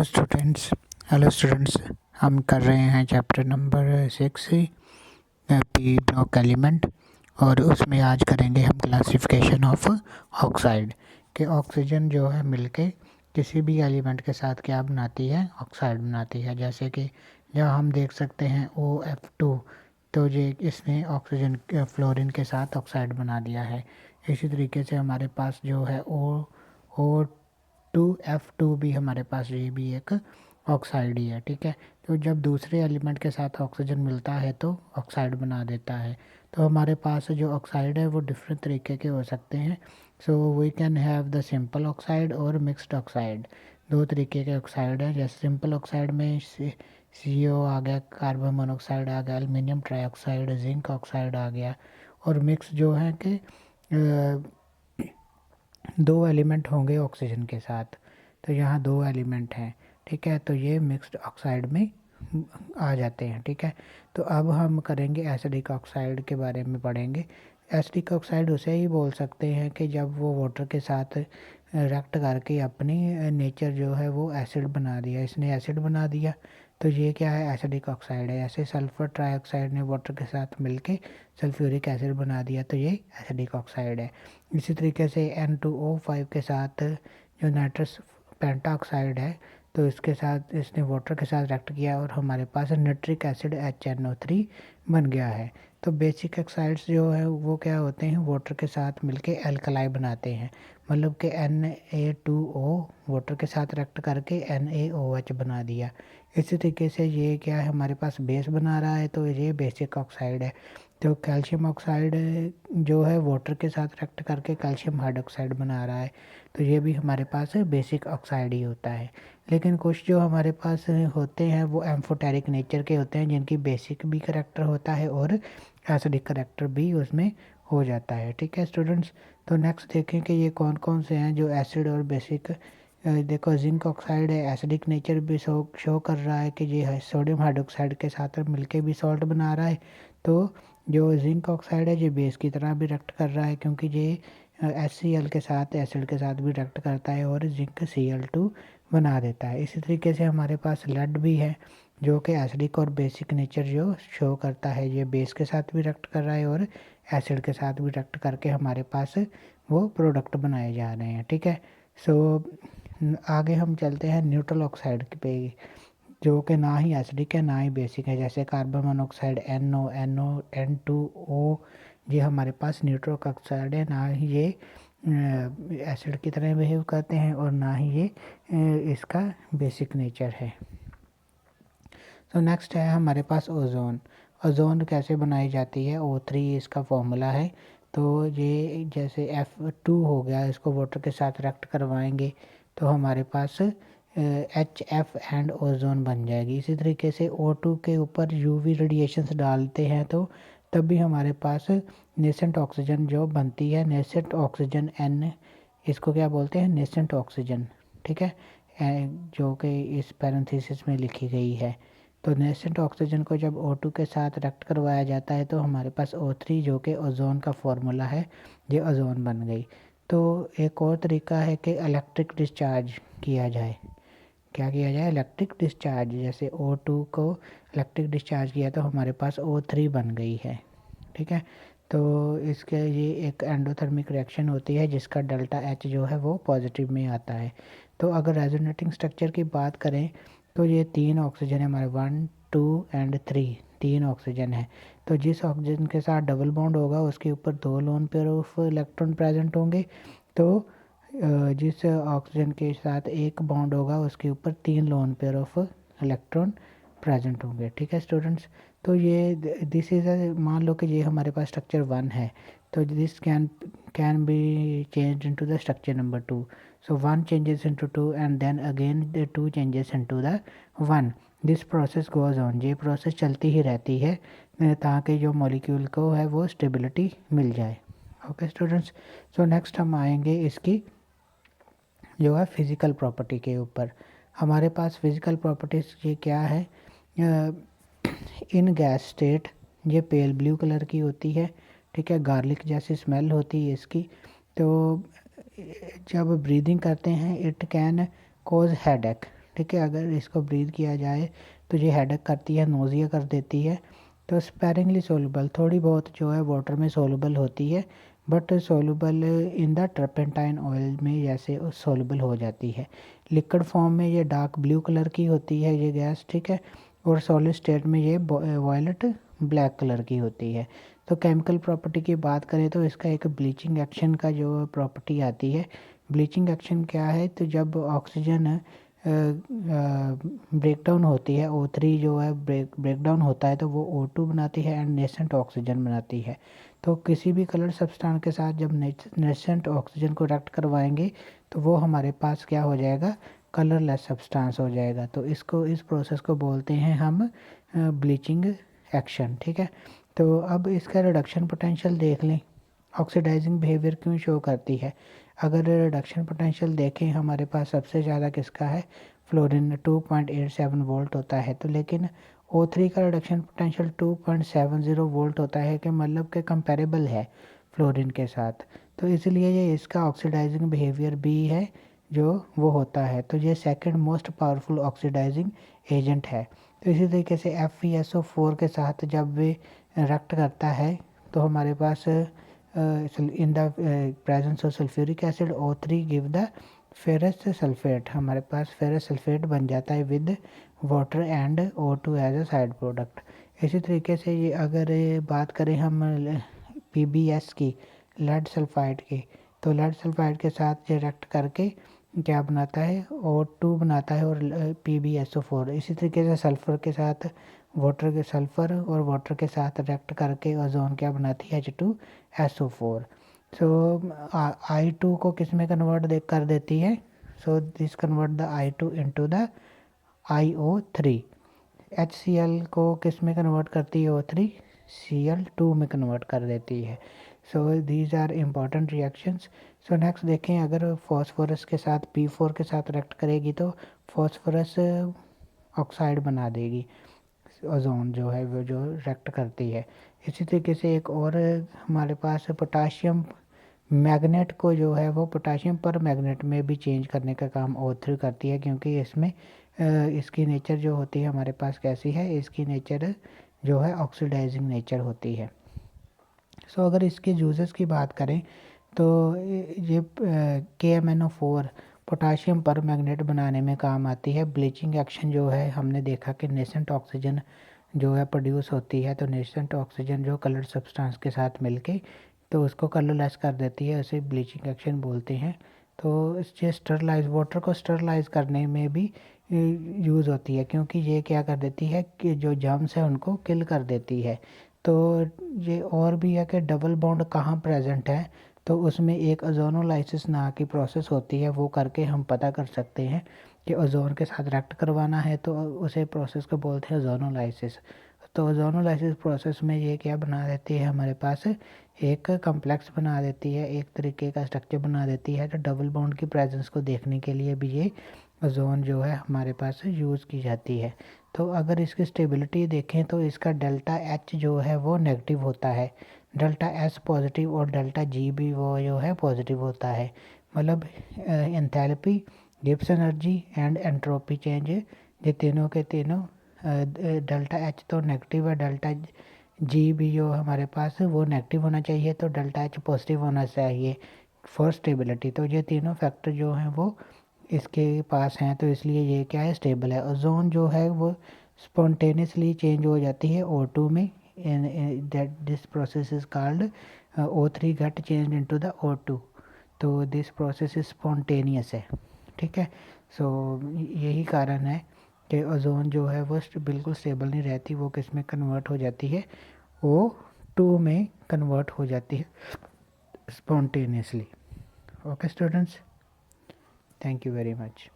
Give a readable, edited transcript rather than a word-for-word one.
Hello students, हम कर रहे हैं chapter number 6 P block element. और उसमें आज करेंगे हम क्लासिफिकेशन ऑफ ऑक्साइड कि ऑक्सीजन जो है मिलके किसी भी एलिमेंट के साथ क्या बनाती है, ऑक्साइड बनाती है। जैसे कि यहाँ हम देख सकते हैं OF2, तो ये इसने ऑक्सीजन फ्लोरीन के साथ ऑक्साइड बना दिया है। इसी तरीके से हमारे पास जो है O2F2 भी हमारे पास, ये भी एक ऑक्साइड ही है। ठीक है, तो जब दूसरे एलिमेंट के साथ ऑक्सीजन मिलता है तो ऑक्साइड बना देता है। तो हमारे पास जो ऑक्साइड है वो डिफरेंट तरीके के हो सकते हैं। So we can have the simple oxide और मिक्स्ड ऑक्साइड। दो तरीके के ऑक्साइड है। जैसे सिंपल ऑक्साइड में CO आ गया, कार्बन मोनोऑक्साइड आ गया, एल्युमिनियम ट्राइऑक्साइड, जिंक ऑक्साइड आ गया। और मिक्स जो है कि दो एलिमेंट होंगे ऑक्सीजन के साथ, तो यहाँ दो एलिमेंट हैं। ठीक है, तो ये मिक्स्ड ऑक्साइड में आ जाते हैं। ठीक है, तो अब हम करेंगे एसिडिक ऑक्साइड के बारे में पढ़ेंगे। एसिडिक ऑक्साइड उसे ही बोल सकते हैं कि जब वो वाटर के साथ रिएक्ट करके अपनी नेचर जो है वो एसिड बना दिया, इसने एसिड बना दिया, तो ये क्या है, एसिडिक ऑक्साइड है। ऐसे सल्फर ट्राइऑक्साइड ने वाटर के साथ मिलके सल्फ्यूरिक एसिड बना दिया, तो ये एसिडिक ऑक्साइड है। इसी तरीके से N2O5 के साथ जो नाइट्रस पेंटाऑक्साइड है, तो इसके साथ इसने वाटर के साथ रिएक्ट किया और हमारे पास नाइट्रिक एसिड HNO3 बन गया है। तो बेसिक ऑक्साइड्स जो है वो क्या होते हैं, वाटर के साथ मिलके एल्कलाई बनाते हैं। मतलब कि Na2O वाटर के साथ रिएक्ट करके NaOH बना दिया। इसी तरीके से ये क्या है, हमारे पास बेस बना रहा है, तो ये बेसिक ऑक्साइड है। तो कैल्शियम ऑक्साइड जो है वाटर के साथ रिएक्ट करके कैल्शियम हाइड्रोक्साइड बना रहा है, तो ये भी हमारे पास बेसिक ऑक्साइड ही होता है। लेकिन कुछ जो हमारे पास होते हैं वो एम्फोटेरिक नेचर के होते हैं, जिनकी बेसिक भी करेक्टर होता है और एसिडिक करेक्टर भी उसमें हो जाता है। ठीक है स्टूडेंट्स, तो नेक्स्ट देखें कि ये कौन कौन से हैं जो एसिड और बेसिक। देखो, जिंक ऑक्साइड है, एसिडिक नेचर भी शो कर रहा है कि ये सोडियम हाइड्रोक्साइड के साथ मिलके भी सॉल्ट बना रहा है। तो जो जिंक ऑक्साइड है ये बेस की तरह भी रिएक्ट कर रहा है, क्योंकि ये HCl के साथ एसिड के साथ भी रिएक्ट करता है और जिंक Cl2 बना देता है। इसी तरीके से हमारे पास लेड भी है, जो कि एसिडिक और बेसिक नेचर जो शो करता है। ये बेस के साथ भी रिएक्ट कर रहा है और एसिड के साथ भी रिएक्ट करके हमारे पास वो प्रोडक्ट बनाए जा रहे हैं। ठीक है, सो आगे हम चलते हैं न्यूट्रल ऑक्साइड पे, जो कि ना ही एसिडिक है ना ही बेसिक है। जैसे कार्बन मोनोऑक्साइड N2O, ये हमारे पास न्यूट्रल ऑक्साइड है। ना ही ये एसिड की तरह बिहेव करते हैं और ना ही ये इसका बेसिक नेचर है। तो नेक्स्ट है हमारे पास ओजोन। ओजोन कैसे बनाई जाती है, O3 इसका फॉर्मूला है। तो ये जैसे F2 हो गया, इसको वाटर के साथ रिएक्ट करवाएंगे तो हमारे पास HF एंड ओजोन बन जाएगी। इसी तरीके से O2 के ऊपर UV रेडिएशंस डालते हैं तो तब भी हमारे पास नेसेंट ऑक्सीजन जो बनती है, नेसेंट ऑक्सीजन N, इसको क्या बोलते हैं, नेसेंट ऑक्सीजन। ठीक है, जो कि इस पैरेंथेसिस में लिखी गई है। तो नेसेंट ऑक्सीजन को जब O2 के साथ रिएक्ट करवाया जाता है तो हमारे पास O3 जो कि ओजोन का फॉर्मूला है, ये ओजोन बन गई। तो एक और तरीका है कि इलेक्ट्रिक डिस्चार्ज किया जाए। क्या किया जाए, इलेक्ट्रिक डिस्चार्ज। जैसे O2 को इलेक्ट्रिक डिस्चार्ज किया तो हमारे पास O3 बन गई है। ठीक है, तो इसके ये एक एंडोथर्मिक रिएक्शन होती है जिसका डेल्टा H जो है वो पॉजिटिव में आता है। तो अगर रेजोनेटिंग स्ट्रक्चर की बात करें तो ये 3 ऑक्सीजन है हमारे, 1 2 एंड 3, 3 ऑक्सीजन है। तो जिस ऑक्सीजन के साथ डबल बॉन्ड होगा उसके ऊपर 2 lone pair of electron present होंगे। तो जिस ऑक्सीजन के साथ एक बॉन्ड होगा उसके ऊपर 3 lone pair of electron present होंगे। ठीक है स्टूडेंट्स, तो ये दिस इज मान लो कि ये हमारे पास स्ट्रक्चर 1 है, तो this can be change into the structure number 2। So 1 changes into 2 and then again the 2 changes into the 1. This process goes on. ये प्रोसेस चलती ही रहती है ताकि जो मॉलिक्यूल को है वो स्टेबिलिटी मिल जाए। ओके स्टूडेंट्स, सो नेक्स्ट हम आएंगे इसकी जो है फिज़िकल प्रॉपर्टी के ऊपर। हमारे पास फिज़िकल प्रॉपर्टीज़ ये क्या है, इन गैस स्टेट ये पेल ब्लू कलर की होती है। ठीक है, गार्लिक जैसी स्मेल होती है इसकी। तो जब ब्रीदिंग करते हैं इट कैन कोज हेडेक। ठीक है। अगर इसको ब्रीथ किया जाए तो ये हेडेक करती है, नोज़िया कर देती है। तो स्पेरिंगली सोलूबल, थोड़ी बहुत जो है वाटर में सोलूबल होती है, but soluble in the turpentine oil में जैसे सोलूबल हो जाती है। लिक्विड फॉर्म में ये डार्क ब्लू कलर की होती है ये गैस, ठीक है। और सॉलिड स्टेट में ये वायलेट ब्लैक कलर की होती है। तो केमिकल प्रॉपर्टी की बात करें तो इसका एक ब्लीचिंग एक्शन का जो प्रॉपर्टी आती है। ब्लीचिंग एक्शन क्या है, तो जब ऑक्सीजन ब्रेकडाउन होती है, O3 जो है ब्रेकडाउन होता है तो वो O2 बनाती है एंड नेसेंट ऑक्सीजन बनाती है। तो किसी भी कलर सब्सटेंस के साथ जब नेसेंट ऑक्सीजन को रिएक्ट करवाएंगे तो वो हमारे पास क्या हो जाएगा, कलरलेस सब्सटेंस हो जाएगा। तो इस प्रोसेस को बोलते हैं हम ब्लीचिंग एक्शन, ठीक है। तो अब इसका रिडक्शन पोटेंशियल देख लें, ऑक्सीडाइजिंग बिहेवियर क्यों शो करती है। अगर रिडक्शन पोटेंशियल देखें हमारे पास सबसे ज़्यादा किसका है, फ्लोरीन 2.87 वोल्ट होता है। तो लेकिन O3 का रिडक्शन पोटेंशियल 2.70 वोल्ट होता है, कि मतलब के कंपेरेबल है फ्लोरीन के साथ। तो इसलिए ये इसका ऑक्सीडाइजिंग बिहेवियर भी है जो वो होता है। तो ये second most powerful oxidising agent है। तो इसी तरीके से FeSO4 के साथ जब वे रिएक्ट करता है तो हमारे पास in the presence of sulphuric acid O3 give the ferrous sulphate, हमारे पास फेरस सल्फेट बन जाता है with water and O2 as a side product. इसी तरीके से ये अगर बात करें हम PbS की, लेड सल्फाइड की, तो लेड सल्फाइड के साथ रिएक्ट करके क्या बनाता है, O2 बनाता है और PbSO4। इसी तरीके से सल्फर के साथ सल्फर और वाटर के साथ रिएक्ट करके ओजोन क्या बनाती है, H2SO4। सो I2 को किस में कन्वर्ट कर देती है, so this convert the I2 into the IO3। HCl को किस में कन्वर्ट करती है, O3 Cl2 में कन्वर्ट कर देती है। So these are important reactions. So next देखें, अगर फॉस्फोरस के साथ P4 के साथ रिएक्ट करेगी तो फॉस्फोरस ऑक्साइड बना देगी, ओजोन जो है वो जो रिएक्ट करती है। इसी तरीके से एक और हमारे पास पोटाशियम मैग्नेट को जो है वो पोटाशियम पर मैग्नेट में भी चेंज करने का काम O3 करती है, क्योंकि इसमें इसकी नेचर जो होती है हमारे पास कैसी है, इसकी नेचर जो है ऑक्सीडाइजिंग नेचर होती है। सो अगर इसके यूजेस की बात करें तो ये KMnO4 पोटाशियम पर मैग्नेट बनाने में काम आती है। ब्लीचिंग एक्शन जो है हमने देखा कि नेसेंट ऑक्सीजन जो है प्रोड्यूस होती है, तो नेसेंट ऑक्सीजन जो कलर सब्सटेंस के साथ मिलके तो उसको कलरलेस कर देती है, उसे ब्लीचिंग एक्शन बोलते हैं। तो ये स्टरलाइज वाटर को स्टरलाइज करने में भी यूज़ होती है, क्योंकि ये क्या कर देती है कि जो जर्म्स है उनको किल कर देती है। तो ये और भी है कि डबल बॉन्ड कहाँ प्रेजेंट है, तो उसमें एक ओजोनोलाइसिस नाम की प्रोसेस होती है, वो करके हम पता कर सकते हैं कि ओजोन के साथ रिएक्ट करवाना है, तो उसे प्रोसेस को बोलते हैं ओजोनोलाइसिस। तो ओजोनोलाइसिस प्रोसेस में ये क्या बना देती है, हमारे पास एक कम्प्लेक्स बना देती है, एक तरीके का स्ट्रक्चर बना देती है। तो डबल बॉन्ड की प्रेजेंस को देखने के लिए भी ये ओजोन जो है हमारे पास यूज़ की जाती है। तो अगर इसकी स्टेबिलिटी देखें तो इसका डेल्टा H जो है वो नेगेटिव होता है, डेल्टा S पॉजिटिव और डेल्टा G भी वो जो है पॉजिटिव होता है। मतलब enthalpy, Gibbs energy and entropy change, ये तीनों के तीनों डेल्टा H तो नेगेटिव है, डेल्टा G भी जो हमारे पास वो नेगेटिव होना चाहिए, तो डेल्टा H पॉजिटिव होना चाहिए फॉर स्टेबिलिटी। तो ये तीनों फैक्टर जो हैं वो इसके पास हैं, तो इसलिए ये क्या है, स्टेबल है। ओजोन जो है वो स्पॉन्टेनियसली चेंज हो जाती है O2 में, that this process is called O3 get change into the O2। तो दिस प्रोसेस इज स्पॉन्टेनियस है, ठीक है। सो यही कारण है कि ओजोन जो है वो बिल्कुल स्टेबल नहीं रहती, वो किस में कन्वर्ट हो जाती है, O2 में कन्वर्ट हो जाती है spontaneously. Okay students, thank you very much.